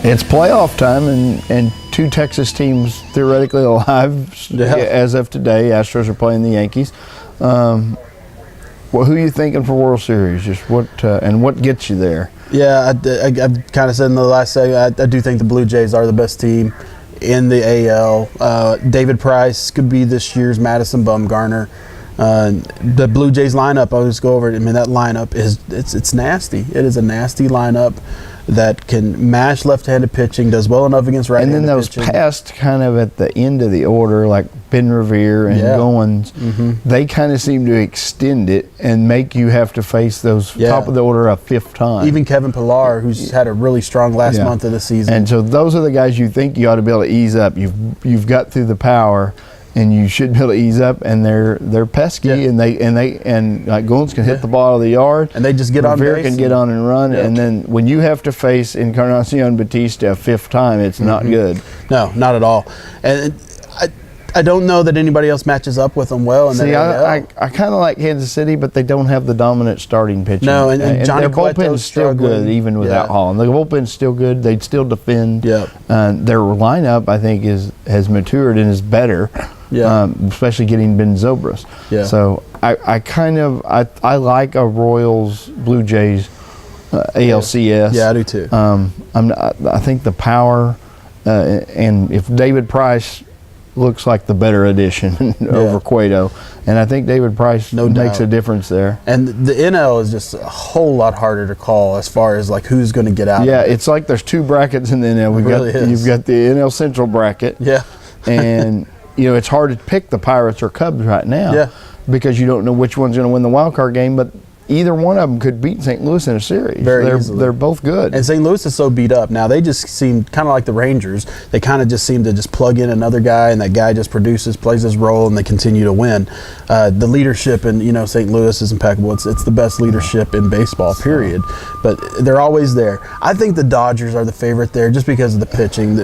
It's playoff time, and two Texas teams theoretically alive as of today. Astros are playing the Yankees. Well, who are you thinking for World Series? Just what and what gets you there? Yeah, I've kind of said in the last segment, I do think the Blue Jays are the best team in the AL. David Price could be this year's Madison Bumgarner. The Blue Jays lineup, I'll just go over it. I mean, that lineup it's nasty. It is a nasty lineup that can mash left-handed pitching, does well enough against right-handed pitching. And then those past kind of at the end of the order, like Ben Revere and Goins, they kind of seem to extend it and make you have to face those top of the order a fifth time. Even Kevin Pillar, who's had a really strong last month of the season. And so those are the guys you think you ought to be able to ease up. You've got through the power, and you should be able to ease up, and they're pesky, and like Goins can hit the ball out of the yard, and they just get on base. Revere can get on and run, and then when you have to face Encarnacion Batista a fifth time, it's not good. No, not at all. And I don't know that anybody else matches up with them well. See, I kind of like Kansas City, but they don't have the dominant starting pitching. No, and Johnny their bullpen's still good, even without Holland. The bullpen's still good. They'd still defend. Their lineup, I think, has matured and is better. Especially getting Ben Zobrist. So I like a Royals Blue Jays ALCS. Yeah, I do too. I think the power and if David Price looks like the better addition over Cueto, and I think David Price makes a difference there. And the NL is just a whole lot harder to call as far as like who's going to get out. Yeah, it's like there's two brackets in the NL. You've got the NL Central bracket. And it's hard to pick the Pirates or Cubs right now because you don't know which one's going to win the wild card game, but either one of them could beat St. Louis in a series. Very easily. They're both good. And St. Louis is so beat up now. They just seem kind of like the Rangers. They kind of just seem to just plug in another guy, and that guy just produces, plays his role, and they continue to win. The leadership in St. Louis is impeccable. It's the best leadership in baseball, period. But they're always there. I think the Dodgers are the favorite there just because of the pitching.